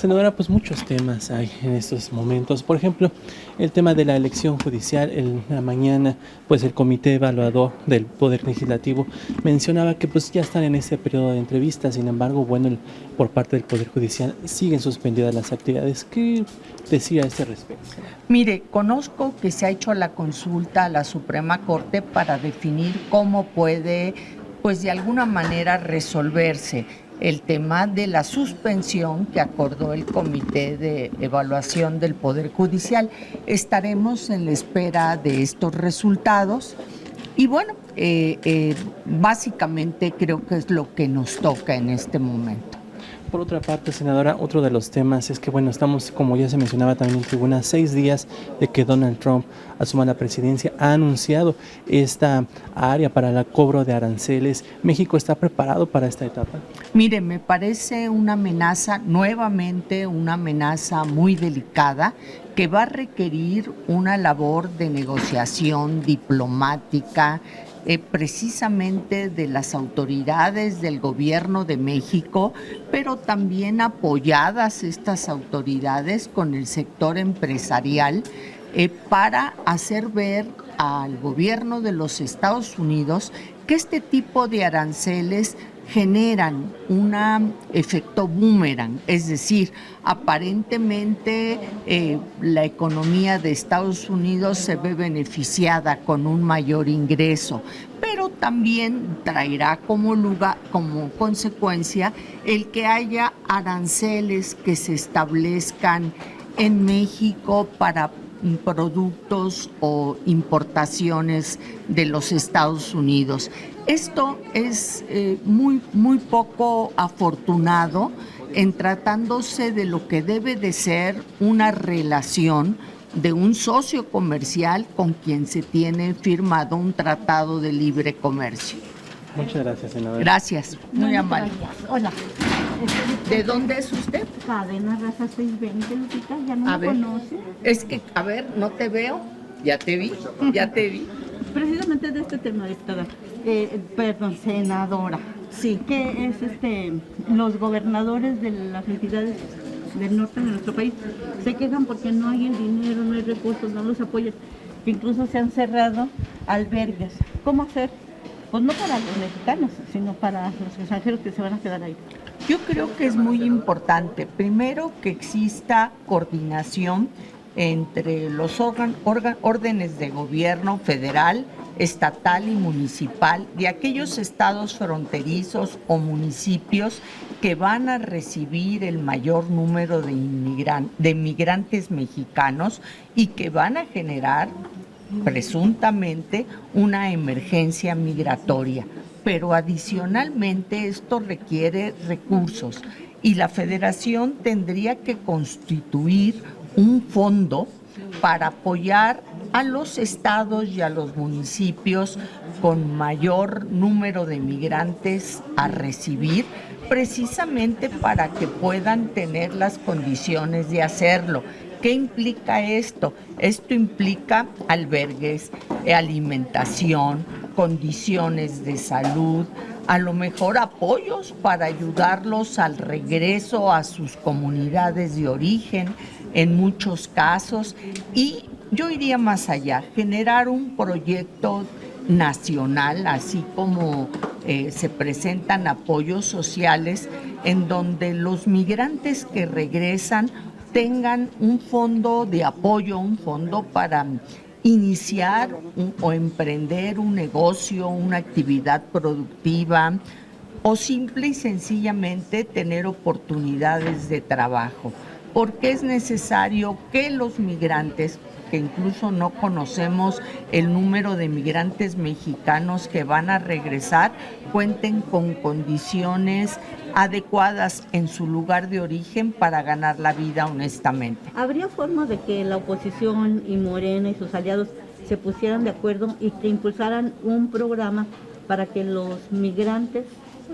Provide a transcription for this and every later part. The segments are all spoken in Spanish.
Senadora, pues muchos temas hay en estos momentos. Por ejemplo, el tema de la elección judicial. En la mañana, pues el comité evaluador del Poder Legislativo mencionaba que pues ya están en ese periodo de entrevistas. Sin embargo, bueno, por parte del Poder Judicial siguen suspendidas las actividades. ¿Qué decía a este respecto? Mire, conozco que se ha hecho la consulta a la Suprema Corte para definir cómo puede, pues de alguna manera, resolverse el tema de la suspensión que acordó el Comité de Evaluación del Poder Judicial. Estaremos en la espera de estos resultados y bueno, básicamente creo que es lo que nos toca en este momento. Por otra parte, senadora, otro de los temas es que, bueno, estamos, como ya se mencionaba también en tribuna, 6 días de que Donald Trump asuma la presidencia. Ha anunciado esta área para el cobro de aranceles. ¿México está preparado para esta etapa? Mire, me parece una amenaza, nuevamente una amenaza muy delicada, que va a requerir una labor de negociación diplomática, precisamente de las autoridades del gobierno de México, pero también apoyadas estas autoridades con el sector empresarial, para hacer ver al gobierno de los Estados Unidos que este tipo de aranceles generan un efecto boomerang, es decir, aparentemente la economía de Estados Unidos se ve beneficiada con un mayor ingreso, pero también traerá como consecuencia el que haya aranceles que se establezcan en México para productos o importaciones de los Estados Unidos. Esto es muy poco afortunado en tratándose de lo que debe de ser una relación de un socio comercial con quien se tiene firmado un tratado de libre comercio. Muchas gracias, senadora. Gracias, muy amable. Hola. ¿De dónde es usted? Cadena Raza 620, Lupita, ya no me conoce. Es que, a ver, no te veo. Ya te vi. Precisamente de este tema, diputada, senadora. Sí. Que es los gobernadores de las entidades del norte de nuestro país se quejan porque no hay el dinero, no hay recursos, no los apoyan. Incluso se han cerrado albergues. ¿Cómo hacer? Pues no para los mexicanos, sino para los extranjeros que se van a quedar ahí. Yo creo que es muy importante, primero, que exista coordinación entre los órdenes de gobierno federal, estatal y municipal de aquellos estados fronterizos o municipios que van a recibir el mayor número de migrantes mexicanos y que van a generar presuntamente una emergencia migratoria. Pero adicionalmente esto requiere recursos y la Federación tendría que constituir un fondo para apoyar a los estados y a los municipios con mayor número de migrantes a recibir, precisamente para que puedan tener las condiciones de hacerlo. ¿Qué implica esto? Esto implica albergues, alimentación, condiciones de salud, a lo mejor apoyos para ayudarlos al regreso a sus comunidades de origen en muchos casos, y yo iría más allá, generar un proyecto nacional, así como se presentan apoyos sociales en donde los migrantes que regresan tengan un fondo de apoyo, un fondo para iniciar o emprender un negocio, una actividad productiva o simple y sencillamente tener oportunidades de trabajo. Porque es necesario que los migrantes, que incluso no conocemos el número de migrantes mexicanos que van a regresar, cuenten con condiciones adecuadas en su lugar de origen para ganar la vida honestamente. ¿Habría forma de que la oposición y Morena y sus aliados se pusieran de acuerdo y que impulsaran un programa para que los migrantes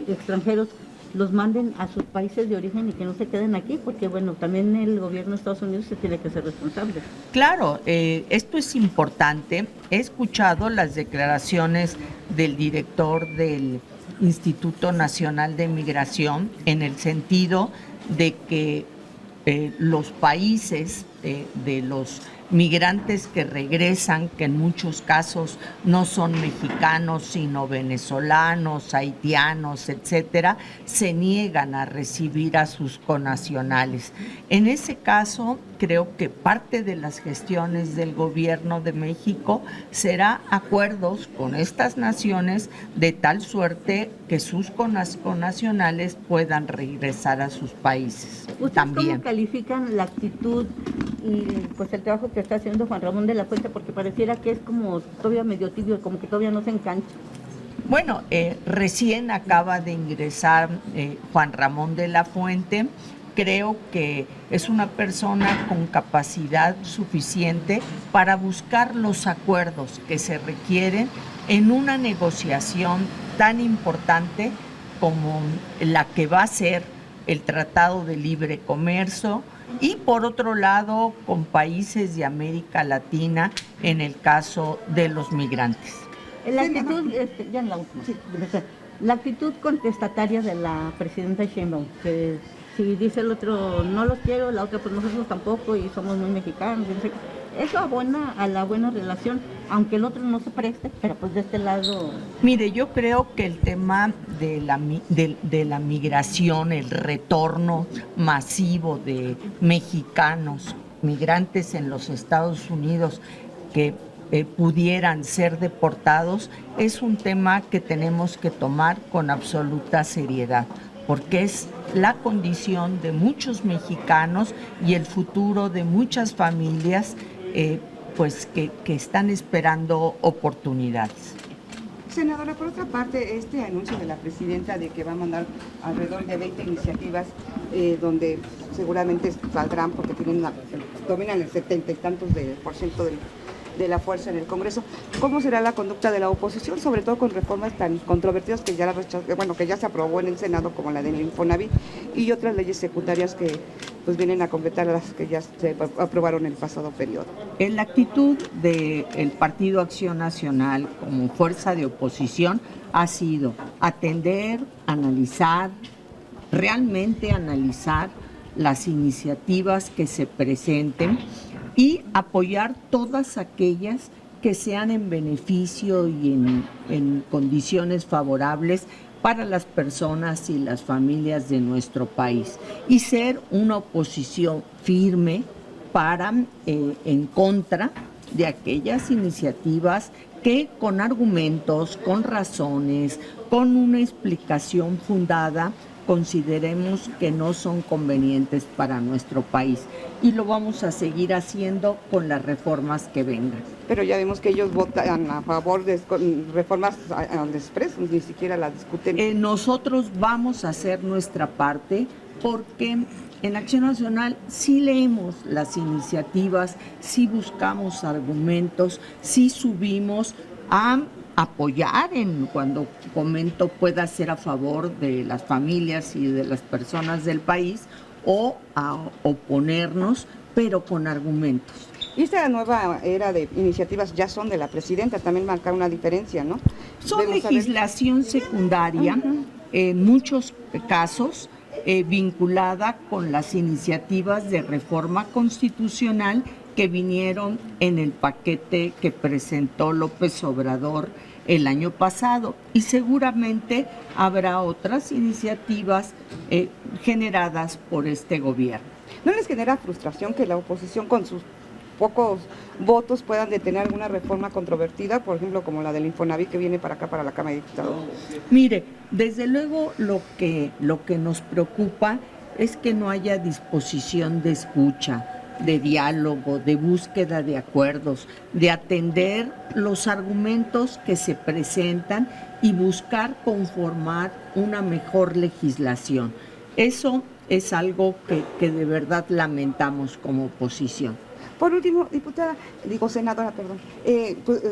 extranjeros los manden a sus países de origen y que no se queden aquí? Porque bueno, también el gobierno de Estados Unidos se tiene que ser responsable. Claro, esto es importante. He escuchado las declaraciones del director del Instituto Nacional de Migración en el sentido de que los países de los migrantes que regresan, que en muchos casos no son mexicanos, sino venezolanos, haitianos, etcétera, se niegan a recibir a sus connacionales. En ese caso, creo que parte de las gestiones del gobierno de México será acuerdos con estas naciones de tal suerte que sus connacionales puedan regresar a sus países. ¿Ustedes también cómo califican la actitud y pues el trabajo que está haciendo Juan Ramón de la Fuente? Porque pareciera que es como todavía medio tibio, como que todavía no se engancha. Bueno, recién acaba de ingresar Juan Ramón de la Fuente. Creo que es una persona con capacidad suficiente para buscar los acuerdos que se requieren en una negociación tan importante como la que va a ser el Tratado de Libre Comercio, y por otro lado con países de América Latina en el caso de los migrantes. La actitud, ya en la última, la actitud contestataria de la presidenta Sheinbaum, que si dice el otro no los quiero, la otra pues nosotros tampoco y somos muy mexicanos, eso abona a la buena relación, aunque el otro no se preste, pero pues de este lado... Mire, yo creo que el tema de la migración, el retorno masivo de mexicanos, migrantes en los Estados Unidos que pudieran ser deportados, es un tema que tenemos que tomar con absoluta seriedad, porque es la condición de muchos mexicanos y el futuro de muchas familias pues que están esperando oportunidades. Senadora, por otra parte, este anuncio de la presidenta de que va a mandar alrededor de 20 iniciativas donde seguramente saldrán porque dominan el 70 y tantos por ciento de la fuerza en el Congreso. ¿Cómo será la conducta de la oposición, sobre todo con reformas tan controvertidas que ya se aprobó en el Senado, como la del Infonavit y otras leyes secundarias que pues vienen a completar las que ya se aprobaron en el pasado periodo? En la actitud del Partido Acción Nacional como fuerza de oposición ha sido atender, analizar, realmente analizar las iniciativas que se presenten y apoyar todas aquellas que sean en beneficio y en condiciones favorables para las personas y las familias de nuestro país, y ser una oposición firme en contra de aquellas iniciativas que con argumentos, con razones, con una explicación fundada, consideremos que no son convenientes para nuestro país, y lo vamos a seguir haciendo con las reformas que vengan. Pero ya vemos que ellos votan a favor de reformas al expreso, ni siquiera las discuten. Nosotros vamos a hacer nuestra parte porque en Acción Nacional sí leemos las iniciativas, sí buscamos argumentos, sí subimos a apoyar cuando comento pueda ser a favor de las familias y de las personas del país, o a oponernos, pero con argumentos. Y esta nueva era de iniciativas ya son de la presidenta, también marca una diferencia, ¿no? Son legislación secundaria, en muchos casos vinculada con las iniciativas de reforma constitucional que vinieron en el paquete que presentó López Obrador el año pasado, y seguramente habrá otras iniciativas generadas por este gobierno. ¿No les genera frustración que la oposición con sus pocos votos puedan detener alguna reforma controvertida, por ejemplo, como la del Infonavit que viene para acá, para la Cámara de Diputados? Mire, desde luego lo que nos preocupa es que no haya disposición de escucha, de diálogo, de búsqueda de acuerdos, de atender los argumentos que se presentan y buscar conformar una mejor legislación. Eso es algo que de verdad lamentamos como oposición. Por último, senadora,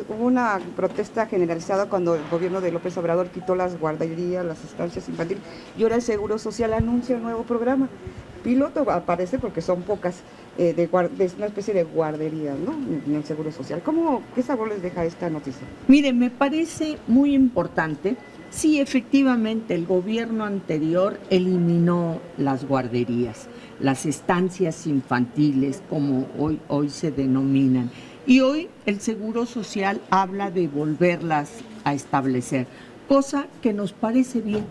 hubo una protesta generalizada cuando el gobierno de López Obrador quitó las guarderías, las estancias infantiles, y ahora el Seguro Social anuncia un nuevo programa piloto, aparece porque son pocas, de una especie de guardería, ¿no?, en el Seguro Social. ¿Qué sabor les deja esta noticia? Mire, me parece muy importante Sí, efectivamente, el gobierno anterior eliminó las guarderías, las estancias infantiles, como hoy se denominan. Y hoy el Seguro Social habla de volverlas a establecer, cosa que nos parece bien.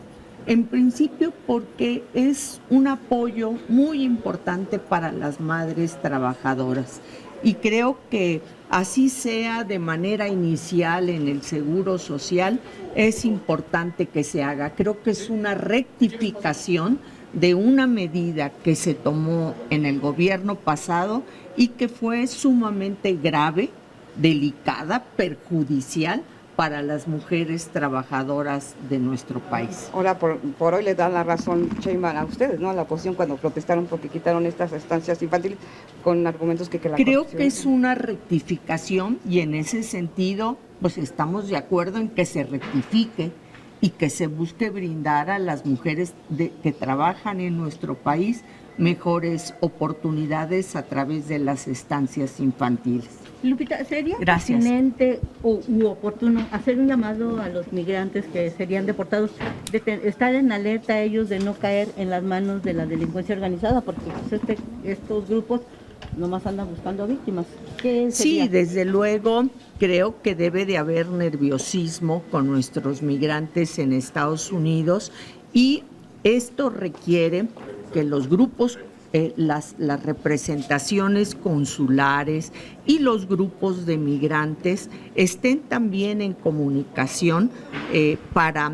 En principio porque es un apoyo muy importante para las madres trabajadoras. Y creo que así sea de manera inicial en el Seguro Social, es importante que se haga. Creo que es una rectificación de una medida que se tomó en el gobierno pasado y que fue sumamente grave, delicada, perjudicial para las mujeres trabajadoras de nuestro país. Ahora, por hoy le da la razón Sheinbaum a ustedes, ¿no? A la oposición cuando protestaron porque quitaron estas estancias infantiles con argumentos que la Creo corrupción... que es una rectificación y en ese sentido, pues estamos de acuerdo en que se rectifique y que se busque brindar a las mujeres que trabajan en nuestro país mejores oportunidades a través de las estancias infantiles. Lupita, ¿sería Gracias. pertinente u oportuno hacer un llamado a los migrantes que serían deportados, de estar en alerta ellos de no caer en las manos de la delincuencia organizada? Porque pues, estos grupos nomás andan buscando víctimas. ¿Qué sería? Sí, desde luego creo que debe de haber nerviosismo con nuestros migrantes en Estados Unidos y esto requiere que los grupos, las representaciones consulares y los grupos de migrantes estén también en comunicación para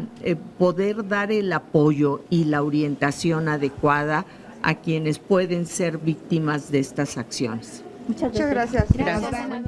poder dar el apoyo y la orientación adecuada a quienes pueden ser víctimas de estas acciones. Muchas Muchas gracias. gracias. Gracias.